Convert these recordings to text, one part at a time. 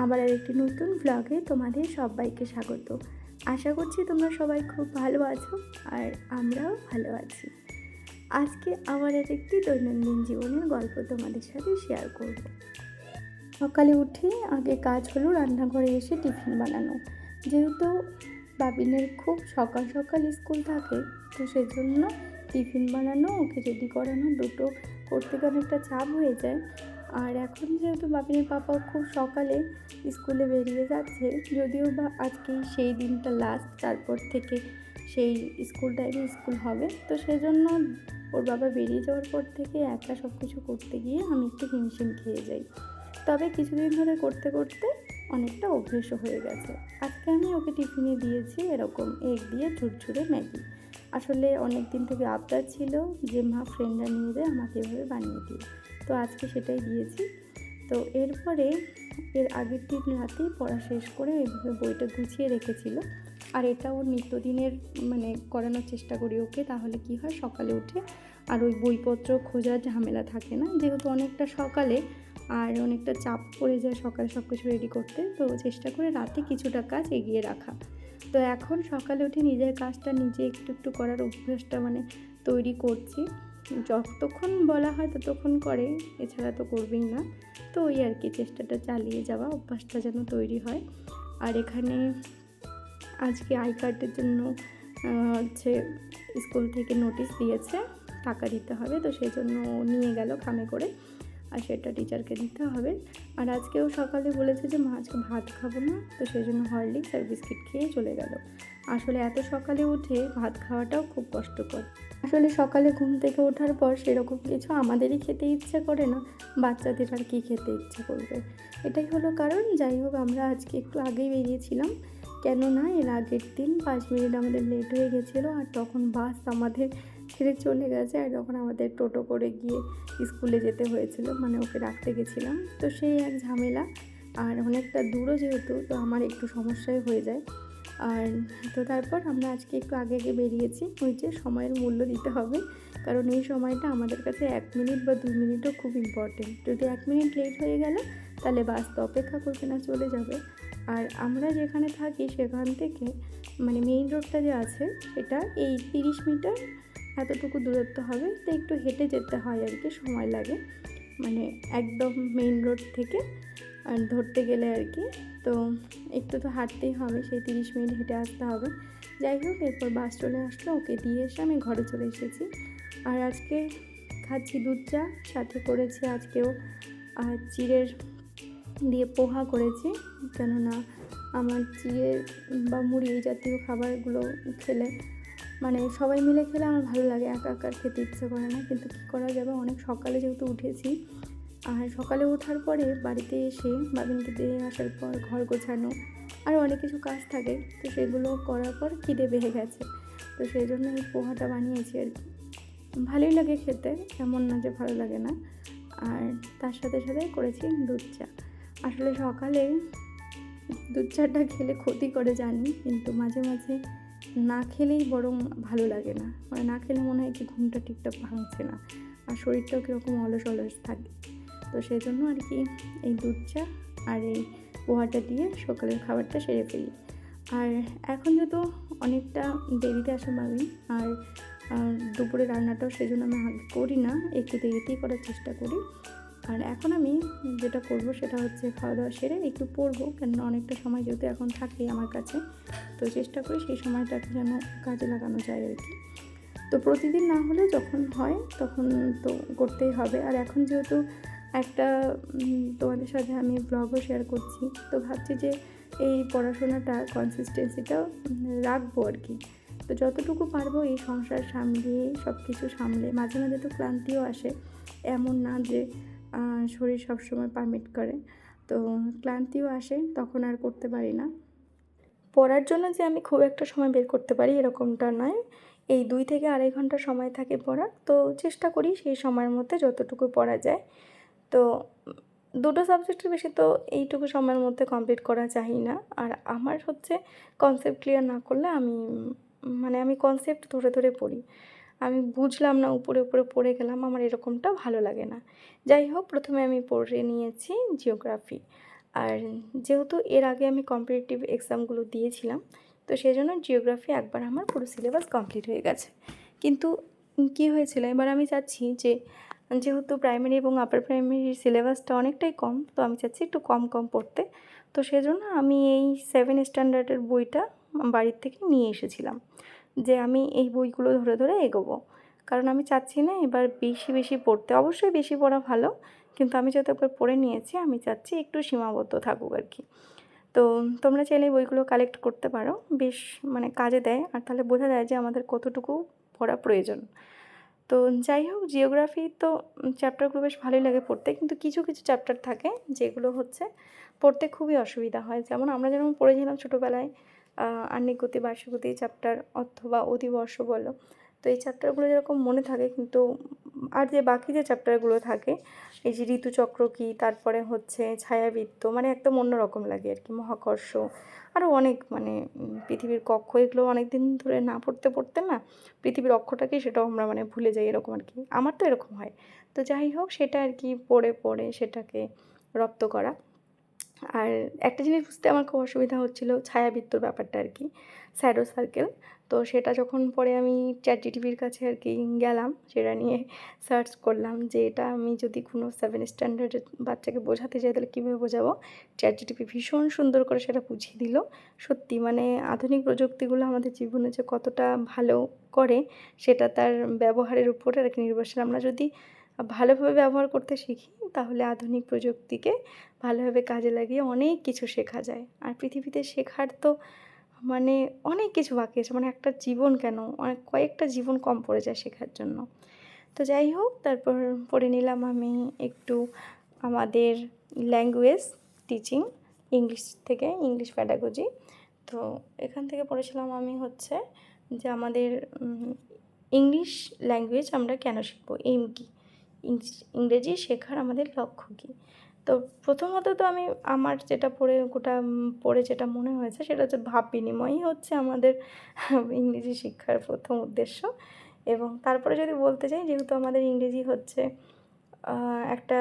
আবার আরেকটি নতুন ব্লগে তোমাদের সবাইকে স্বাগত। আশা করছি তোমরা সবাই খুব ভালো আছো আর আমরাও ভালো আছি। আজকে আবার আরেকটি দৈনন্দিন জীবনের গল্প তোমাদের সাথে শেয়ার করব। সকালে উঠে আগে কাজ হলো রান্নাঘরে এসে টিফিন বানানো। যেহেতু বাবিনের খুব সকাল সকাল স্কুল থাকে, তো সেজন্য টিফিন বানানো, ওকে রেডি করানো দুটো করতে গিয়ে অনেকটা চাপ হয়ে যায়। আর এখন যেহেতু বাবিনের পাপাও খুব সকালে স্কুলে বেরিয়ে যাচ্ছে, যদিও বা আজকেই সেই দিনটা লাস্ট, তারপর থেকে সেই স্কুল টাইমে স্কুল হবে, তো সেজন্য ওর বাবা বেরিয়ে যাওয়ার পর থেকে একা সব কিছু করতে গিয়ে আমি একটু হিমশিম খেয়ে যাই। তবে কিছুদিন ধরে করতে করতে অনেকটা অভ্যেসও হয়ে গেছে। আজকে আমি ওকে টিফিনে দিয়েছি এরকম এগ দিয়ে ঝুরঝুরে ম্যাগি। আসলে অনেক দিন থেকে আবদার ছিল যে মা ফ্রেন্ডরা নিয়ে যায়, আমাকে এভাবে বানিয়ে দিই, তো আজকে সেটাই দিয়েছি। তো এরপরে এর আগের দিন রাতেই পড়া শেষ করে এইভাবে বইটা গুছিয়ে রেখেছিল। আর এটা ওর নিত্যদিনের করানোর চেষ্টা করি ওকে, তাহলে কি হয় সকালে উঠে আর ওই বইপত্র খোঁজার ঝামেলা থাকে না, যেহেতু অনেকটা সকালে আর অনেকটা চাপ পড়ে যায় সকালে সব কিছু রেডি করতে, তো চেষ্টা করে রাতে কিছুটা কাজ এগিয়ে রাখা। তো এখন সকালে উঠে নিজের কাজটা নিজে একটু একটু করার অভ্যাসটা তৈরি করছি। যতক্ষণ বলা হয় ততক্ষণ করে, এছাড়া তো করবেই না। তো ওই আর কি, চেষ্টাটা চালিয়ে যাওয়া, অভ্যাসটা যেন তৈরি হয়। আর এখানে আজকে আই কার্ডের জন্য স্কুল থেকে নোটিশ দিয়েছে, টাকা দিতে হবে, তো সেই জন্য নিয়ে গেল খামে করে, আর সেটা টিচারকে দিতে হবে। আর আজকেও সকালে বলেছে যে মা আজকে ভাত খাবো না, তো সেই জন্য হরলিক্স আর বিস্কিট খেয়ে চলে গেল। আসলে এত সকালে উঠে ভাত খাওয়াটাও খুব কষ্টকর। আসলে সকালে ঘুম থেকে ওঠার পর সেরকম কিছু আমাদেরই খেতে ইচ্ছে করে না, বাচ্চাদের আর কি খেতে ইচ্ছে করবে, এটাই হলো কারণ। যাই হোক, আমরা আজকে একটু আগেই বেরিয়েছিলাম, কেননা এর আগের দিন 5 মিনিট আমাদের লেট হয়ে গেছিলো, আর তখন বাস আমাদের ছেড়ে চলে গেছে, আর তখন আমাদের টোটো করে গিয়ে স্কুলে যেতে হয়েছিল, ওকে রাখতে গেছিলাম, তো সেই এক ঝামেলা। আর অনেকটা দূরও যেহেতু, তো আমার একটু সমস্যাই হয়ে যায়। আর তো তারপর আমরা আজকে একটু আগে আগে বেরিয়েছি, ওই যে সময়ের মূল্য দিতে হবে, কারণ এই সময়টা আমাদের কাছে 1 মিনিট বা 2 মিনিটও খুব ইম্পর্টেন্ট। যদি 1 মিনিট লেট হয়ে গেল তাহলে বাস তো অপেক্ষা করবে না, চলে যাবে। আর আমরা যেখানে থাকি সেখান থেকে মেইন রোডটা যে আছে সেটা এই 30 মিটার এতটুকু দূরত্ব হবে, তো একটু হেঁটে যেতে হয় আর কি, সময় লাগে, একদম মেইন রোড থেকে ধরতে গেলে আর কি। তো একটু তো হাঁটতেই হবে, সেই 30 মিনিট হেঁটে আসতে হবে। যাই হোক, এরপর বাস চলে আসলো, ওকে দিয়ে এসে আমি ঘরে চলে এসেছি। আর আজকে খাচ্ছি দুধ চা, সাথে করেছি আজকেও চিড়ের দিয়ে পোহা করেছি, কেননা আমার চিড়ের বা মুড়ি এই জাতীয় খাবারগুলো খেলে সবাই মিলে খেলে আমার ভালো লাগে, একা একা খেতে ইচ্ছে করে না, কিন্তু কী করা যাবে, অনেক সকালে যেহেতু উঠেছি। আর সকালে ওঠার পরে বাড়িতে এসে বাবিনকে দিয়ে আসার পর ঘর গোছানো আর অনেক কিছু কাজ থাকে, তো সেগুলো করার পর খিদে বেড়ে গেছে, তো সেই জন্য এই পোহাটা বানিয়েছি আর কি। ভালোই লাগে খেতে, এমন না যে ভালো লাগে না। আর তার সাথে সাথে করেছি দুধ চা। আসলে সকালে দুধ চাটা খেলে ক্ষতি করে জানি, কিন্তু মাঝে মাঝে না খেলেই বরং ভালো লাগে না, না খেলে মনে হয় কি ঘুমটা ঠিকঠাক ভাঙছে না, আর শরীরটাও কীরকম অলস অলস থাকে। তো সেই জন্য আর কি এই দুধ চা আর এই পোহাটা দিয়ে সকালের খাবারটা সেরে ফেলি। আর এখন যেহেতু অনেকটা দেরিতে আসা পাবি, আর দুপুরে রান্নাটাও সেই জন্য আমি আগে করি না, একটু দেরিতেই করার চেষ্টা করি। আর এখন আমি যেটা করব সেটা হচ্ছে খাওয়া দাওয়া সেরে একটু পড়বো, কেননা অনেকটা সময় যেহেতু এখন থাকে আমার কাছে, তো চেষ্টা করি সেই সময়টাকে যেন কাজে লাগানো যায় আর কি। তো প্রতিদিন না হলেও যখন হয় তখন তো করতেই হবে। আর এখন যেহেতু একটা তোমাদের সাথে আমি ব্লগও শেয়ার করছি, তো ভাবছি যে এই পড়াশোনাটা কনসিস্টেন্সিটা রাখবো আর কি। তো যতটুকু পারবো এই সংসার সামলিয়ে, সব কিছু সামলে, মাঝে মাঝে তো ক্লান্তিও আসে, এমন না যে শরীর সবসময় পারমিট করে, তো ক্লান্তিও আসে, তখন আর করতে পারি না। পড়ার জন্য যে আমি খুব একটা সময় বের করতে পারি এরকমটা নয়, এই 2 থেকে 2.5 ঘন্টা সময় থাকে পড়ার, তো চেষ্টা করি সেই সময়ের মধ্যে যতটুকু পড়া যায়। তো দুটো সাবজেক্টের বেশি তো এইটুকু সময়ের মধ্যে কমপ্লিট করা চাই না। আর আমার হচ্ছে কনসেপ্ট ক্লিয়ার না করলে আমি কনসেপ্ট ধরে ধরে পড়ি, আমি বুঝলাম না, উপরে উপরে পড়ে গেলাম, আমার এরকমটা ভালো লাগে না। যাই হোক, প্রথমে আমি পড়ে নিয়েছি জিওগ্রাফি। আর যেহেতু এর আগে আমি কম্পিটিটিভ এক্সামগুলো দিয়েছিলাম, তো সেই জন্য জিওগ্রাফি একবার আমার পুরো সিলেবাস কমপ্লিট হয়ে গেছে। কিন্তু কী হয়েছিল, এবার আমি চাচ্ছি যে যেহেতু প্রাইমারি এবং আপার প্রাইমারির সিলেবাসটা অনেকটাই কম, তো আমি চাচ্ছি একটু কম কম পড়তে। তো সেজন্য আমি এই 7 স্ট্যান্ডার্ডের বইটা বাড়ির থেকে নিয়ে এসেছিলাম, যে আমি এই বইগুলো ধরে ধরে এগোবো। কারণ আমি চাচ্ছি না এবার বেশি বেশি পড়তে। অবশ্যই বেশি পড়া ভালো, কিন্তু আমি যেহেতু একবার পড়ে নিয়েছি, আমি চাচ্ছি একটু সীমাবদ্ধ থাকুক আর কি। তো তোমরা চাইলে এই বইগুলো কালেক্ট করতে পারো, বেশ মানে কাজে দেয়, আর তাহলে বোঝা যায় যে আমাদের কতটুকু পড়া প্রয়োজন। তো যাই হোক, জিওগ্রাফি তো চ্যাপ্টারগুলো বেশ ভালোই লাগে পড়তে, কিন্তু কিছু কিছু চ্যাপ্টার থাকে যেগুলো হচ্ছে পড়তে খুবই অসুবিধা হয়। যেমন আমরা যেমন পড়েছিলাম ছোটোবেলায় আহ্নিক গতি, বার্ষিক গতি চ্যাপ্টার অথবা অধিবর্ষ বলো, তো এই চ্যাপ্টারগুলো যেরকম মনে থাকে, কিন্তু আর যে বাকি যে চ্যাপ্টারগুলো থাকে, এই যে ঋতুচক্র কী, তারপরে হচ্ছে ছায়াবৃত্ত, মানে একদম অন্যরকম লাগে আর কি, মহাকর্ষ, আরও অনেক মানে পৃথিবীর কক্ষ, এগুলো অনেক দিন ধরে না পড়তে পড়তে না পৃথিবীর অক্ষটাকেই সেটাও আমরা মানে ভুলে যাই, এরকম আর কি। আমার তো এরকম হয়। তো যাই হোক, সেটা আর কি পড়ে পড়ে সেটাকে রপ্ত করা। আর একটা জিনিস বুঝতে আমার খুব অসুবিধা হচ্ছিলো, ছায়াবৃত্তর ব্যাপারটা আর কি, শ্যাডো সার্কেল। তো সেটা যখন পরে আমি ChatGPTর কাছে আর কি গেলাম, সেটা নিয়ে সার্চ করলাম যে এটা আমি যদি কোনো 7 স্ট্যান্ডার্ডের বাচ্চাকে বোঝাতে চাই তাহলে কীভাবে বোঝাবো। ChatGPT ভীষণ সুন্দর করে সেটা বুঝিয়ে দিল। সত্যি মানে আধুনিক প্রযুক্তিগুলো আমাদের জীবনে যে কতটা ভালো করে, সেটা তার ব্যবহারের উপরে আর কি নির্ভরশীল। আমরা যদি ভালোভাবে ব্যবহার করতে শিখি, তাহলে আধুনিক প্রযুক্তিকে ভালোভাবে কাজে লাগিয়ে অনেক কিছু শেখা যায়। আর পৃথিবীতে শেখার তো মানে অনেক কিছু বাকি আছে, মানে একটা জীবন কেন, অনেক কয়েকটা জীবন কম পড়ে যায় শেখার জন্য। তো যাই হোক, তারপর পড়ে নিলাম আমি একটু আমাদের ল্যাঙ্গুয়েজ টিচিং, ইংলিশ থেকে, ইংলিশ প্যাডাগজি। তো এখান থেকে পড়েছিলাম আমি হচ্ছে যে আমাদের ইংলিশ ল্যাঙ্গুয়েজ আমরা কেন শিখবো, এইম কী, ইংরেজি শেখার আমাদের লক্ষ্য কী। তো প্রথমত তো আমি আমার যেটা পড়ে যেটা মনে হয়েছে সেটা হচ্ছে ভাব বিনিময়ই হচ্ছে আমাদের ইংরেজি শিক্ষার প্রথম উদ্দেশ্য। এবং তারপরে যদি বলতে চাই, যেহেতু আমাদের ইংরেজি হচ্ছে একটা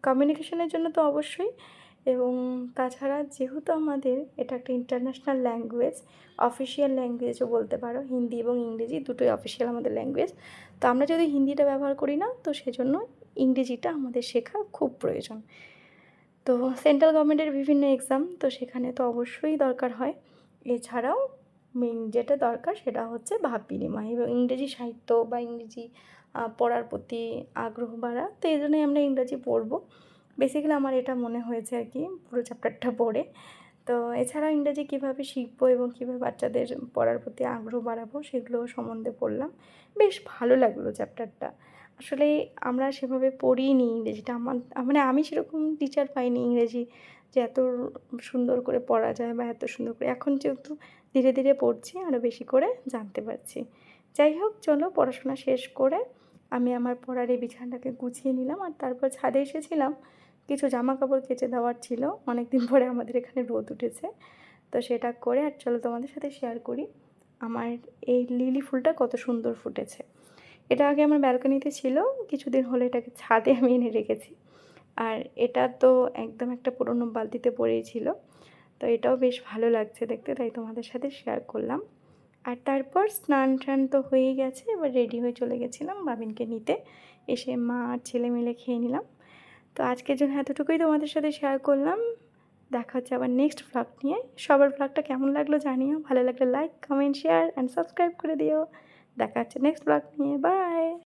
কমিউনিকেশনের জন্য তো অবশ্যই, এবং তাছাড়া যেহেতু আমাদের এটা একটা ইন্টারন্যাশনাল ল্যাঙ্গুয়েজ, অফিসিয়াল ল্যাঙ্গুয়েজও বলতে পারো, হিন্দি এবং ইংরেজি দুটোই অফিসিয়াল আমাদের ল্যাঙ্গুয়েজ। তো আমরা যদি হিন্দিটা ব্যবহার করি না, তো সেজন্য ইংরেজিটা আমাদের শেখা খুব প্রয়োজন। তো সেন্ট্রাল গভর্নমেন্টের বিভিন্ন এক্সাম, তো সেখানে তো অবশ্যই দরকার হয়। এছাড়াও মেন যেটা দরকার সেটা হচ্ছে ভাব বিনিময় এবং ইংরেজি সাহিত্য বা ইংরেজি পড়ার প্রতি আগ্রহ বাড়া। তো এই জন্যই আমরা ইংরাজি পড়বো। বেসিক্যালি আমার এটা মনে হয়েছে আর কি পুরো চ্যাপ্টারটা পড়ে। তো এছাড়াও ইংরেজি কীভাবে শিখবো এবং কীভাবে বাচ্চাদের পড়ার প্রতি আগ্রহ বাড়াবো, সেগুলো সম্বন্ধে পড়লাম। বেশ ভালো লাগলো চ্যাপ্টারটা। আসলে আমরা সেভাবে পড়িনি ইংরেজিটা, মানে আমি সেরকম টিচার পাইনি ইংরেজি যে এত সুন্দর করে পড়া যায় বা এত সুন্দর করে। এখন যেহেতু ধীরে ধীরে পড়ছি, আরও বেশি করে জানতে পারছি। যাই হোক, চলো পড়াশোনা শেষ করে আমি আমার পড়ার এই বিছানাটাকে গুছিয়ে নিলাম, আর তারপর ছাদে এসেছিলাম, কিছু জামা কাপড় কেচে দেওয়ার ছিল, অনেক দিন পরে আমাদের এখানে রোদ উঠেছে। তো সেটা করে আর চলো তোমাদের সাথে শেয়ার করি আমার এই লিলি ফুলটা কত সুন্দর ফুটেছে। এটা আগে আমার ব্যালকনিতে ছিল, কিছুদিন হলো এটাকে ছাদে আমি এনে রেখেছি। আর এটা তো একদম একটা পুরনো বালতিতে পড়েই ছিল, তো এটাও বেশ ভালো লাগছে দেখতে, তাই তোমাদের সাথে শেয়ার করলাম। আর তারপর স্নান টান তো হয়েই গেছে, এবার রেডি হয়ে চলে গেছিলাম বাবিনকে নিতে। এসে মা আর ছেলে মিলে খেয়ে নিলাম। তো আজকের জন্য এতটুকুই তোমাদের সাথে শেয়ার করলাম। দেখা হচ্ছে আবার নেক্সট ভ্লগ নিয়ে। সবার ভ্লগটা কেমন লাগলো জানিও, ভালো লাগলে like, comment, share and subscribe করে দিও। দেখা হচ্ছে নেক্সট ভ্লগ নিয়ে। বাই।